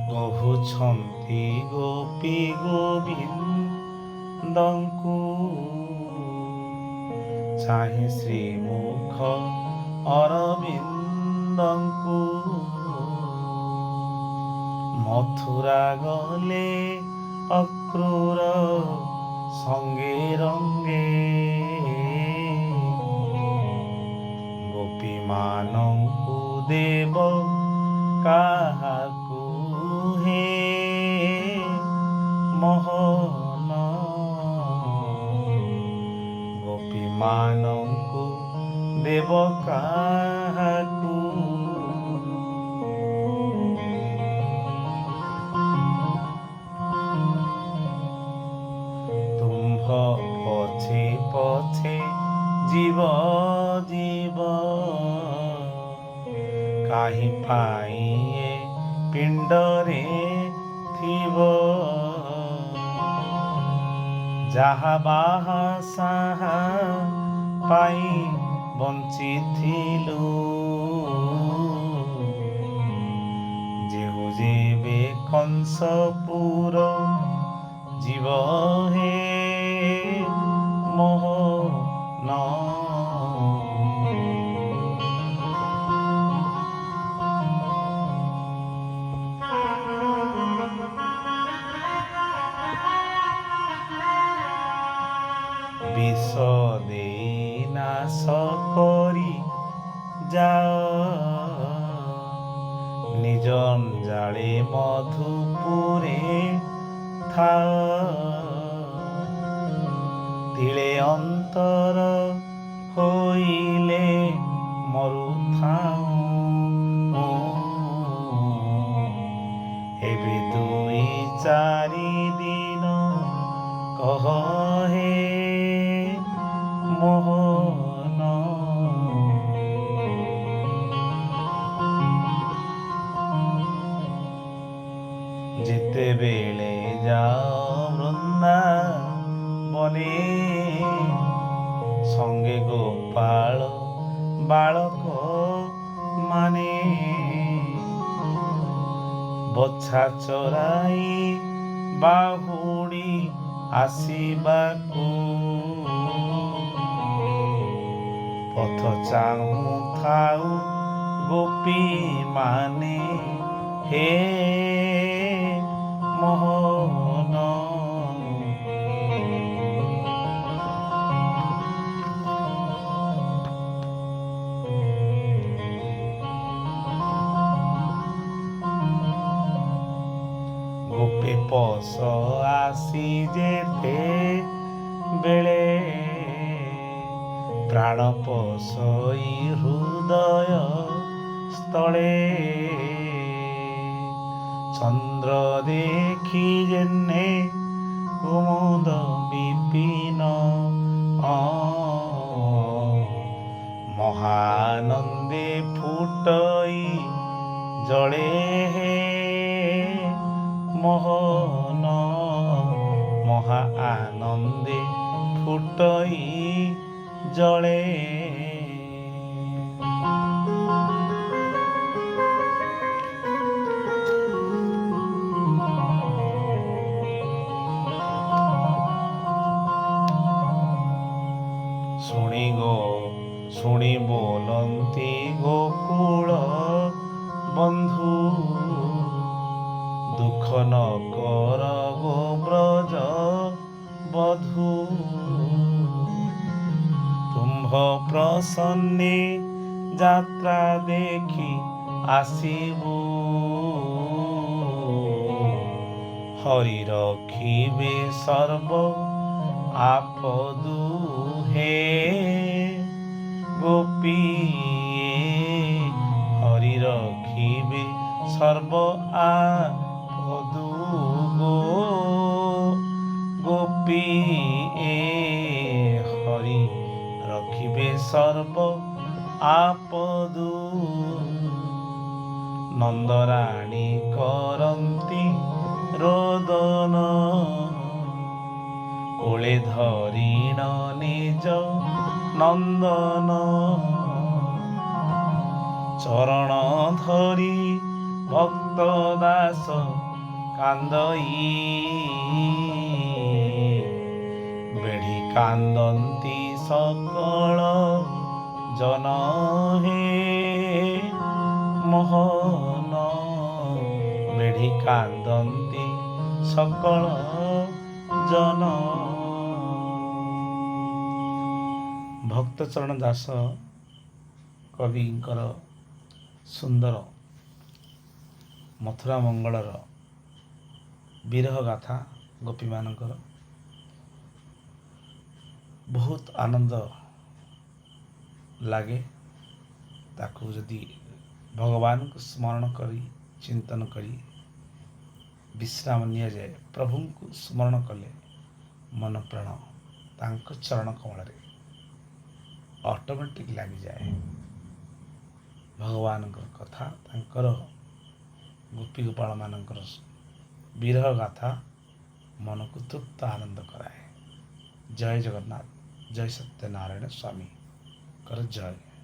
କହୁଛନ୍ତି ଗୋପୀ ଗୋବିନ୍ଦଙ୍କୁ, ଚାହିଁ ଶ୍ରୀମୁଖ ଅରବିନ୍ଦଙ୍କୁ। ମଥୁରା ଗଲେ ଅକ୍ରୂର ସଙ୍ଗେ ରଙ୍ଗେ, ଗୋପୀମାନଙ୍କୁ ଦେବ କାହାକୁ ହେ ମୋହନ। ଗୋପୀମାନଙ୍କୁ ଦେବ କାହାକୁ। ତୁମ୍ଭ ପଛେ ପଛେ ଯିବ ଯିବ, କାହିଁ ପାଇଁ ଏ ପିଣ୍ଡରେ ଥିବ। ଯାହା ବାହା ସାହା ପାଇ ବଞ୍ଚିଥିଲୁ, ଯେହୁ ଯେବେ କଂସପୁର ଯିବ ହେ ମୋହନ। ବିଷ ଦେଇ ନାଶ କରି ଯାଅ, ନିଜ ଅଞ୍ଜାଳେ ମଧୁପୁରେ ଥାଅ। ତିଳେ ଅନ୍ତର ହୋଇଲେ ମରୁଥାଉ, ଏବେ 2-4 ଦିନ କହ ହେ ମୋହନ। ଯେତେବେଳେ ଯାଅ ବୃନ୍ଦାବନେ, ସଙ୍ଗେ ଗୋପାଳ ବାଳକ ମାନେ। ବଛା ଚରାଇ ବାହୁଡ଼ି ଆସିବାକୁ, ପଥ ଚାହୁଁଥାଉ ଗୋପୀ ମାନେ ହେ ମୋହନ। ଗୋପୀ ପଶ ଆସି ଯେତେବେଳେ, ପ୍ରାଣ ପଶଇ ହୃଦୟ ସ୍ଥଳେ। ଚନ୍ଦ୍ର ଦେଖି ଯେନେ କୁମୁଦ ବିପିନ, ମହାନନ୍ଦେ ଫୁଟଇ ଜଳେ ହେ ମୋହନ। ମହା ଆନନ୍ଦେ ଫୁଟଇ ଜଳେ। ଶୁଣି ବୋଲନ୍ତି ଗୋକୁଳ ବନ୍ଧୁ, ଦୁଃଖ ନ କର ଗୋ ବ୍ରଜ ବଧୁ। ତୁମ୍ଭ ପ୍ରସନ୍ନେ ଯାତ୍ରା ଦେଖି ଆସିବୁ, ହରି ରଖିବେ ସର୍ବ ଆପଦୁ ହେ ଗୋପୀ। ହରି ରଖିବେ ସର୍ବ ଆପଦୁ ଗୋପୀ। ହରି ରଖିବେ ସର୍ବ ଆପଦୁ। ନନ୍ଦରାଣୀ କରନ୍ତି ରୋଦନ, କୋଳେ ଧରିଣ ନିଜ ନନ୍ଦନ। ଚରଣ ଧରି ଭକ୍ତ ଦାସ କାନ୍ଦଇ ବେଢ଼ି କାନ୍ଦନ୍ତି ସକଳ ଜନ ହେ ମୋହନ ବେଢ଼ି କାନ୍ଦନ୍ତି ସକଳ ଜନ। ଭକ୍ତଚରଣ ଦାସ କବିଙ୍କର ସୁନ୍ଦର ମଥୁରା ମଙ୍ଗଳର ବିରହ ଗାଥା ଗୋପୀମାନଙ୍କର ବହୁତ ଆନନ୍ଦ ଲାଗେ। ତାକୁ ଯଦି ଭଗବାନଙ୍କୁ ସ୍ମରଣ କରି ଚିନ୍ତନ କରି ବିଶ୍ରାମ ନିଆଯାଏ, ପ୍ରଭୁଙ୍କୁ ସ୍ମରଣ କଲେ ମନ ପ୍ରାଣ ତାଙ୍କ ଚରଣ କମଳରେ ଅଟୋମେଟିକ୍ ଲାଗିଯାଏ। ଭଗବାନଙ୍କର କଥା, ତାଙ୍କର ଗୋପୀ ଗୋପାଳମାନଙ୍କର ବିରହ ଗାଥା ମନକୁ ତୃପ୍ତ ଆନନ୍ଦ କରାଏ। ଜୟ ଜଗନ୍ନାଥ, ଜୟ ସତ୍ୟନାରାୟଣ ସ୍ୱାମୀଙ୍କର ଜୟ।